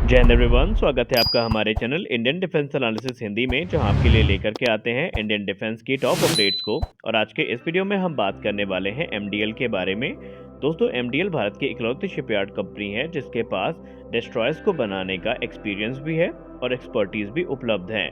जय हिंद एवरीवन, स्वागत है आपका हमारे channel Indian defence analysis Hindi में, जहां आपके लिए लेकर के आते हैं इंडियन डिफेंस की टॉप अपडेट्स को। और आज के इस वीडियो में हम बात करने वाले हैं एमडीएल के बारे में। दोस्तों, एमडीएल भारत की इकलौती शिपयार्ड कंपनी है जिसके पास डिस्ट्रॉयर्स को बनाने का एक्सपीरियंस भी है और एक्सपर्टीज भी उपलब्ध है।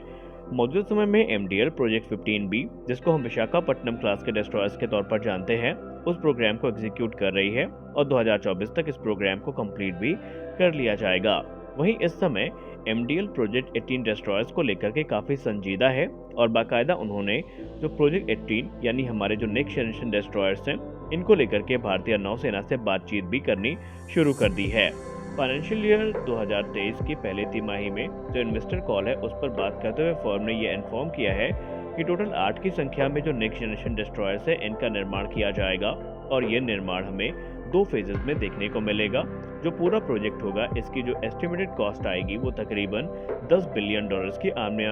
मौजूदा समय में एमडीएल प्रोजेक्ट 15B, जिसको हम विशाखापट्टनम क्लास के डिस्ट्रॉयर्स के तौर पर जानते हैं, उस प्रोग्राम को एग्जीक्यूट कर रही है और 2024 तक इस प्रोग्राम को कंप्लीट भी कर लिया जाएगा। वहीं इस समय एमडीएल प्रोजेक्ट 18 डिस्ट्रॉयर्स को लेकर के काफ़ी संजीदा है और बाकायदा उन्होंने जो प्रोजेक्ट 18 यानी हमारे जो नेक्स्ट जनरेशन डिस्ट्रॉयर्स हैं, इनको लेकर के भारतीय नौसेना से बातचीत भी करनी शुरू कर दी है। फाइनेंशियल ईयर 2023 की पहली तिमाही में जो इन्वेस्टर कॉल है, उस पर बात करते हुए फर्म ने यह इन्फॉर्म किया है कि टोटल 8 की संख्या में जो नेक्स्ट जनरेशन डिस्ट्रॉयर्स है, इनका निर्माण किया जाएगा और ये निर्माण हमें 2 फेजेस में देखने को मिलेगा। जो पूरा प्रोजेक्ट होगा, इसकी जो एस्टिमेटेड कॉस्ट आएगी वो तकरीबन $10 बिलियन की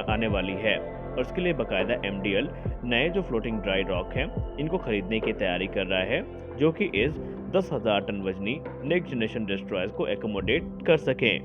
आने वाली है। और इसके लिए बाकायदा एमडीएल नए जो फ्लोटिंग ड्राई रॉक हैं, इनको खरीदने की तैयारी कर रहा है, जो कि इस 10,000 टन वजनी नेक्स्ट जनरेशन डिस्ट्रॉयर्स को एकोमोडेट कर सकें।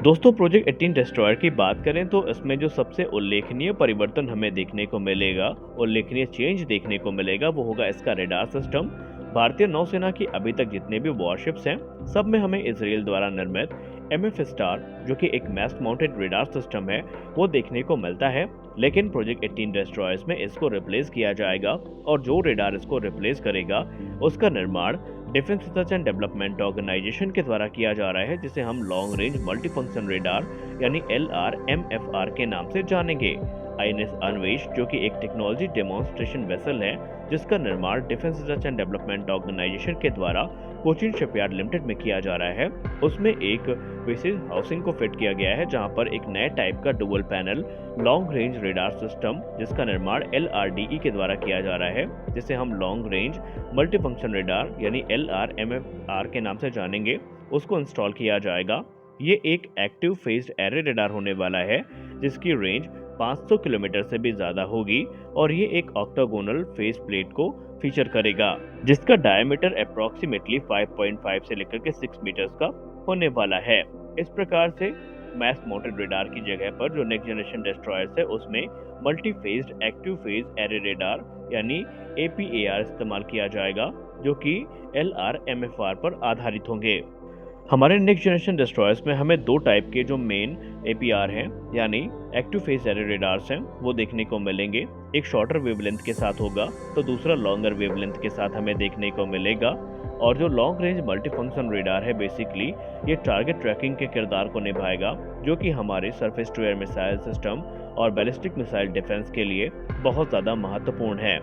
दोस्तों, प्रोजेक्ट 18 डिस्ट्रॉयर की बात करें तो इसमें जो सबसे उल्लेखनीय परिवर्तन हमें देखने को मिलेगा, उल्लेखनीय चेंज देखने को मिलेगा, वो होगा इसका रेडार सिस्टम। भारतीय नौसेना की अभी तक जितने भी वॉरशिप्स हैं, सब में हमें इजराइल द्वारा निर्मित MF स्टार, जो कि एक मैस्ट माउंटेड रेडार सिस्टम है, वो देखने को मिलता है। लेकिन प्रोजेक्ट 18 डिस्ट्रॉयर्स में इसको रिप्लेस किया जाएगा और जो रेडार इसको रिप्लेस करेगा, उसका निर्माण defence research and development organisation के द्वारा किया जा रहा है, जिसे हम लॉन्ग रेंज मल्टीफंक्शन रेडार यानी LRMFR के नाम से जानेंगे। INS अन्वेष, जो कि एक टेक्नोलॉजी डेमोन्स्ट्रेशन वेसल है, जिसका निर्माण defence research and development organisation के द्वारा कोचिन शिपयार्ड लिमिटेड में किया जा रहा है, उसमें एक विशेष हाउसिंग को फिट किया गया है, जहां पर एक नए टाइप का dual panel long range radar system, जिसका निर्माण LRDE के द्वारा किया जा रहा है, जिसे हम लॉन्ग रेंज मल्टीफंक्शन रेडार यानी LRMFR के नाम से जानेंगे, उसको इंस्टॉल किया जाएगा। ये एक एक्टिव फेज्ड एरे रेडार होने वाला है, जिसकी रेंज 500 किलोमीटर से भी ज्यादा होगी और ये एक ऑक्टागोनल फेस प्लेट को फीचर करेगा, जिसका डायमीटर अप्रोक्सीमेटली 5.5 से लेकर के 6 मीटर्स का होने वाला है। इस प्रकार से मैस माउंटेड रेडार की जगह पर जो नेक्स्ट जनरेशन डिस्ट्रॉयर्स है, उसमें multi phased active phase array radar यानी APAR इस्तेमाल किया जाएगा, जो कि LRMFR पर आधारित होंगे। हमारे नेक्स्ट जनरेशन डिस्ट्रॉयर्स में हमें 2 टाइप के जो मेन APR हैं यानी एक्टिव फेस एरे रेडार्स हैं, वो देखने को मिलेंगे। एक शॉर्टर वेवलेंथ के साथ होगा तो दूसरा लॉन्गर वेवलेंथ के साथ हमें देखने को मिलेगा। और जो लॉन्ग रेंज मल्टीफंक्शन रेडार है, बेसिकली ये टारगेट ट्रैकिंग के किरदार को निभाएगा, जो कि हमारे surface to air missile system और बैलिस्टिक मिसाइल डिफेंस के लिए बहुत ज़्यादा महत्वपूर्ण है।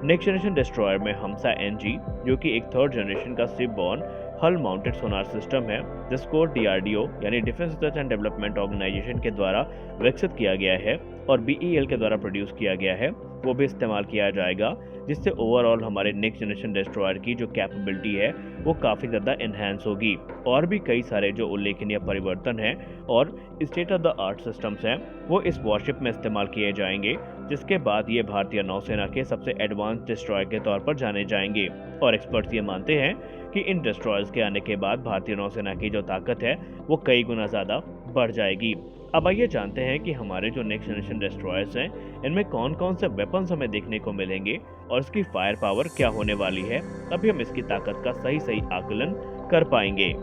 नेक्स्ट जनरेशन डिस्ट्रॉयर में हमसा NG, जो कि एक 3rd जनरेशन का ship borne hull mounted sonar system है, जिसको DRDO यानी defence research and development organisation के द्वारा विकसित किया गया है और BEL के द्वारा प्रोड्यूस किया गया है, वो भी इस्तेमाल किया जाएगा, जिससे ओवरऑल हमारे नेक्स्ट जनरेशन डिस्ट्रॉयर की जो कैपेबिलिटी है वो काफ़ी ज़्यादा इन्हेंस होगी। और भी कई सारे जो उल्लेखनीय परिवर्तन हैं और state of the art systems हैं, वो इस वॉरशिप में इस्तेमाल किए जाएंगे, जिसके बाद ये भारतीय नौसेना के सबसे एडवांस डिस्ट्रॉयर के तौर पर जाने जाएंगे। और एक्सपर्ट्स ये मानते हैं कि इन डिस्ट्रॉयर्स के आने के बाद भारतीय नौसेना की जो ताकत है वो कई गुना ज़्यादा बढ़ जाएगी। अब आइए जानते हैं कि हमारे जो नेक्स्ट जनरेशन डिस्ट्रॉयर्स हैं, इनमें कौन कौन से वेपन्स हमें देखने को मिलेंगे और इसकी फायर पावर क्या होने वाली है, तभी हम इसकी ताकत का सही आकलन कर पाएंगे।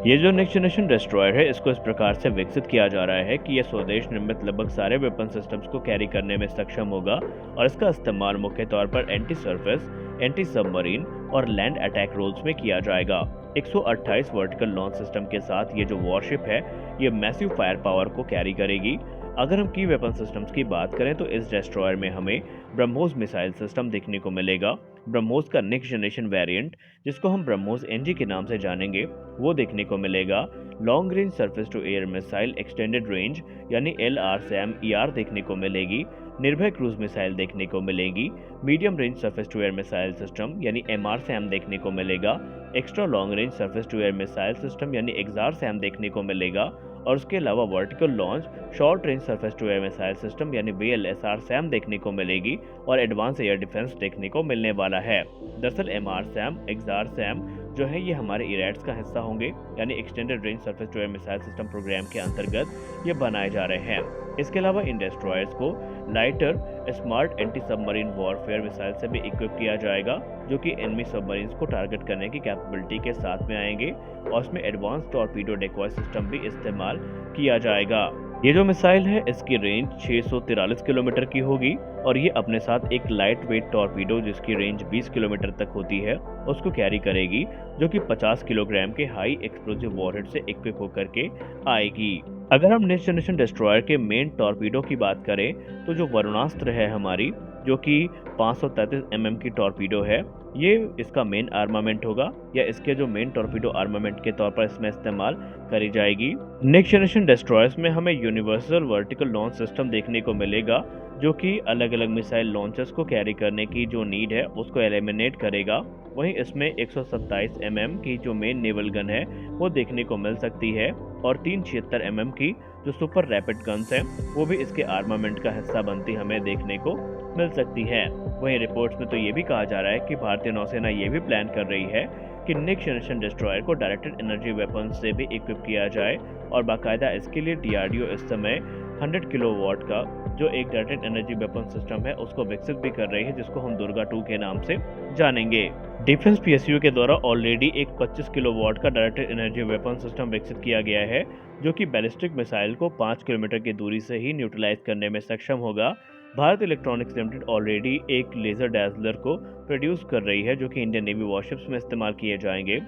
ये जो नेक्स्ट जनरेशन डिस्ट्रॉयर है, इसको इस प्रकार से विकसित किया जा रहा है कि यह स्वदेश निर्मित लगभग सारे वेपन सिस्टम्स को कैरी करने में सक्षम होगा और इसका इस्तेमाल मुख्य तौर पर एंटी सरफेस, एंटी सबमरीन और लैंड अटैक रोल्स में किया जाएगा। 128 वर्टिकल लॉन्च सिस्टम के साथ ये जो वॉरशिप है, ये मैसिव फायर पावर को कैरी करेगी। अगर हम की वेपन सिस्टम्स की बात करें तो इस डिस्ट्रॉयर में हमें ब्रह्मोस मिसाइल सिस्टम देखने को मिलेगा। ब्रह्मोस का नेक्स्ट जनरेशन वेरिएंट, जिसको हम ब्रह्मोस NG के नाम से जानेंगे, वो देखने को मिलेगा। Long range surface to air missile extended range यानी LRSAM-ER देखने को मिलेगी। निर्भय क्रूज मिसाइल देखने को मिलेगी। Medium range surface to air missile system यानी MRSAM देखने को मिलेगा। Extra long range surface to air missile system यानी EXAR-SAM देखने को मिलेगा। और उसके अलावा vertical launch short range surface to air missile system यानी VLSR-SAM देखने को मिलेगी और एडवांस एयर डिफेंस देखने को मिलने वाला है। दरअसल MR-SAM, EXAR-SAM जो है ये हमारे इरैट्स का हिस्सा होंगे, यानी extended range surface to air missile system programme के अंतर्गत ये बनाए जा रहे हैं। इसके अलावा इन डिस्ट्रॉयर्स को lighter smart anti submarine warfare missile से भी इक्विप किया जाएगा, जो कि एनिमी सबमरीन्स को टारगेट करने की कैपेबिलिटी के साथ में आएंगे, और इसमें एडवांस टॉर्पीडो डेकॉय सिस्टम भी इस्तेमाल किया जाएगा। ये जो मिसाइल है इसकी रेंज 643 किलोमीटर की होगी, और ये अपने साथ एक लाइट वेट टॉर्पीडो जिसकी रेंज 20 किलोमीटर तक होती है उसको कैरी करेगी, जो कि 50 किलोग्राम के हाई एक्सप्लोजिव वॉरहेड से इक्विप होकर के आएगी। अगर हम नेक्स्ट जनरेशन डिस्ट्रॉयर के मेन टॉर्पीडो की बात करें तो जो वरुणास्त्र है हमारी, जो कि 533 mm की टॉर्पीडो है, ये इसका मेन आर्मामेंट होगा, या इसके जो मेन टॉर्पीडो आर्मामेंट के तौर पर इसमें इस्तेमाल करी जाएगी। नेक्स्ट जनरेशन डिस्ट्रॉयर्स में हमें यूनिवर्सल वर्टिकल लॉन्च सिस्टम देखने को मिलेगा, जो कि अलग अलग मिसाइल लॉन्चर्स को कैरी करने की जो नीड है उसको एलिमिनेट करेगा। वहीं इसमें 127 mm की जो मेन नेवल गन है वो देखने को मिल सकती है, और 376 mm की जो सुपर रैपिड गन्स हैं वो भी इसके आर्मामेंट का हिस्सा बनती हमें देखने को मिल सकती है। वहीं रिपोर्ट्स में तो ये भी कहा जा रहा है कि भारतीय नौसेना ये भी प्लान कर रही है कि नेक्स्ट जनरेशन डिस्ट्रॉयर को डायरेक्टेड एनर्जी वेपन्स से भी इक्विप किया जाए, और बाकायदा इसके लिए डीआरडीओ इस समय 100 किलोवाट का जो एक डायरेक्टेड एनर्जी वेपन सिस्टम है उसको विकसित भी कर रही है, जिसको हम दुर्गा 2 के नाम से जानेंगे। डिफेंस पीएसयू के द्वारा ऑलरेडी एक 25 किलोवाट का डायरेक्टेड एनर्जी वेपन सिस्टम विकसित किया गया है, जो कि बैलिस्टिक मिसाइल को 5 किलोमीटर की दूरी से ही न्यूट्रलाइज करने में सक्षम होगा। भारत इलेक्ट्रॉनिक्स लिमिटेड ऑलरेडी एक लेजर डैजलर को प्रोड्यूस कर रही है, जो कि इंडियन नेवी वॉरशिप्स में इस्तेमाल किए जाएंगे।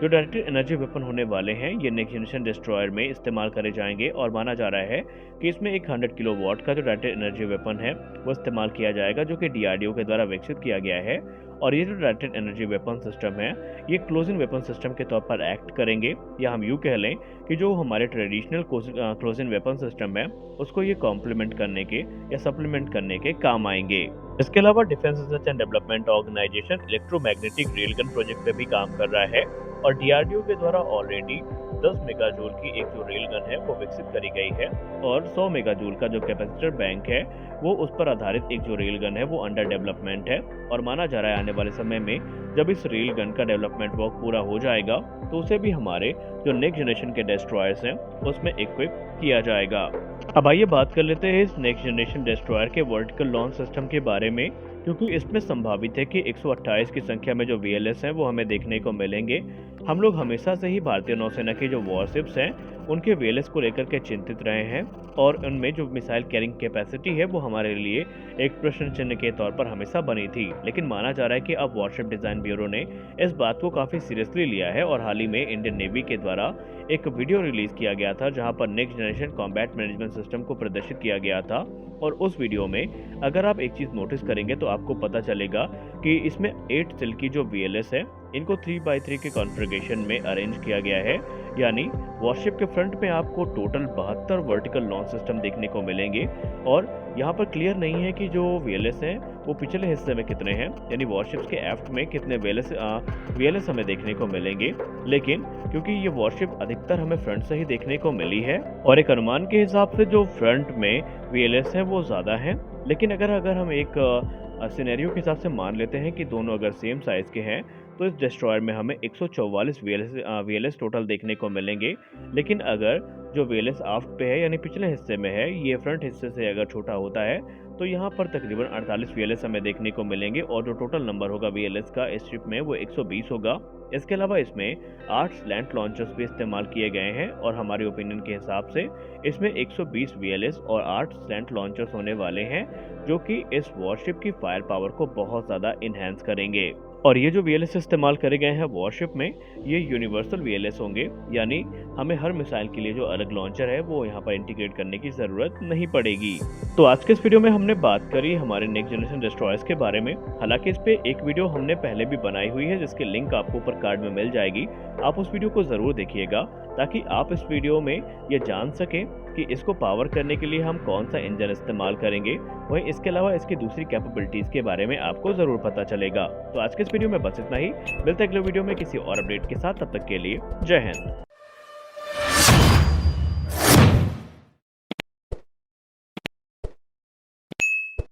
जो डायरेक्टेड एनर्जी वेपन होने वाले हैं ये नेक्स्ट जनरेशन डिस्ट्रॉयर में इस्तेमाल करे जाएंगे, और माना जा रहा है कि इसमें एक 100 किलोवाट का जो डायरेक्टेड एनर्जी वेपन है वो इस्तेमाल किया जाएगा, जो कि डीआरडीओ के द्वारा विकसित किया गया है। और ये जो डायरेक्टेड एनर्जी वेपन सिस्टम है ये क्लोजिंग वेपन सिस्टम के तौर पर एक्ट करेंगे, या हम यूँ कह लें कि जो हमारे ट्रेडिशनल क्लोजिंग वेपन सिस्टम है उसको ये कॉम्प्लीमेंट करने के या सप्लीमेंट करने के काम आएंगे। इसके अलावा defence research and development organisation electromagnetic rail gun project पे भी काम कर रहा है, और डीआरडीओ के द्वारा ऑलरेडी 10 मेगाजूल की एक जो रेल गन है वो विकसित करी गई है, और 100 मेगाजूल का जो कैपेसिटर बैंक है वो उस पर आधारित एक जो रेल गन है वो अंडर डेवलपमेंट है। और माना जा रहा है आने वाले समय में जब इस रेल गन का डेवलपमेंट वर्क पूरा हो जाएगा तो उसे भी हमारे जो नेक्स्ट जनरेशन के डिस्ट्रॉयर्स हैं उसमें इक्विप किया जाएगा। अब आइए बात कर लेते हैं इस नेक्स्ट जनरेशन डिस्ट्रॉयर के वर्टिकल लॉन्च सिस्टम के बारे में, क्योंकि इसमें संभावित है कि 128 की संख्या में जो वीएलएस हैं वो हमें देखने को मिलेंगे। हम लोग हमेशा से ही भारतीय नौसेना की जो वॉरशिप्स हैं उनके वीएलएस को लेकर के चिंतित रहे हैं, और उनमें जो मिसाइल कैरिंग कैपेसिटी है वो हमारे लिए एक प्रश्न चिन्ह के तौर पर हमेशा बनी थी। लेकिन माना जा रहा है कि अब वॉरशिप डिजाइन ब्यूरो ने इस बात को काफी सीरियसली लिया है, और हाल ही में इंडियन नेवी के द्वारा एक वीडियो रिलीज किया गया था जहां पर next generation combat management system को प्रदर्शित किया गया था। और उस वीडियो में अगर आप एक चीज नोटिस करेंगे तो आपको पता चलेगा कि इसमें 8 सेल की जो वीएलएस है इनको 3x3 के कॉन्फ़िगरेशन में अरेंज किया गया है, यानी वॉरशिप के फ्रंट में आपको टोटल 72 वर्टिकल लॉन्च सिस्टम देखने को मिलेंगे। और यहाँ पर क्लियर नहीं है कि जो वीएलएस हैं वो पिछले हिस्से में कितने हैं, यानी वॉरशिप्स के एफ्ट में कितने वीएलएस हमें देखने को मिलेंगे। लेकिन क्योंकि ये वॉरशिप अधिकतर हमें फ्रंट से ही देखने को मिली है, और एक अनुमान के हिसाब से जो फ्रंट में वीएलएस है वो ज़्यादा है। लेकिन अगर हम एक सिनेरियो के हिसाब से मान लेते हैं कि दोनों अगर सेम साइज़ के हैं तो इस डिस्ट्रॉयर में हमें 144 वीएलएस टोटल देखने को मिलेंगे। लेकिन अगर जो वीएलएस आफ्ट पे है यानी पिछले हिस्से में है, ये फ्रंट हिस्से से अगर छोटा होता है तो यहाँ पर तकरीबन 48 वीएलएस हमें देखने को मिलेंगे, और जो टोटल नंबर होगा वीएलएस का इस शिप में वो 120 होगा। इसके अलावा इसमें 8 स्लैंट लॉन्चर्स भी इस्तेमाल किए गए हैं, और हमारे ओपिनियन के हिसाब से इसमें 120 वीएलएस और 8 स्लैंट लॉन्चर्स होने वाले हैं, जो कि इस वॉरशिप की फायर पावर को बहुत ज़्यादा इन्हेंस करेंगे। और ये जो वीएलएस इस्तेमाल करे गए हैं वॉरशिप में ये यूनिवर्सल वीएलएस होंगे, यानी हमें हर मिसाइल के लिए जो अलग लॉन्चर है वो यहाँ पर इंटीग्रेट करने की ज़रूरत नहीं पड़ेगी। तो आज के इस वीडियो में हमने बात करी हमारे नेक्स्ट जनरेशन डिस्ट्रॉयर्स के बारे में। हालांकि इस पे एक वीडियो हमने पहले भी बनाई हुई है जिसकी लिंक आपको ऊपर कार्ड में मिल जाएगी, आप उस वीडियो को ज़रूर देखिएगा ताकि आप इस वीडियो में ये जान सकें कि इसको पावर करने के लिए हम कौन सा इंजन इस्तेमाल करेंगे। वहीं इसके अलावा इसकी दूसरी कैपेबिलिटीज़ के बारे में आपको ज़रूर पता चलेगा। तो आज के इस वीडियो में बस इतना ही, मिलते हैं अगले वीडियो में किसी और अपडेट के साथ, तब तक के लिए जय हिंद।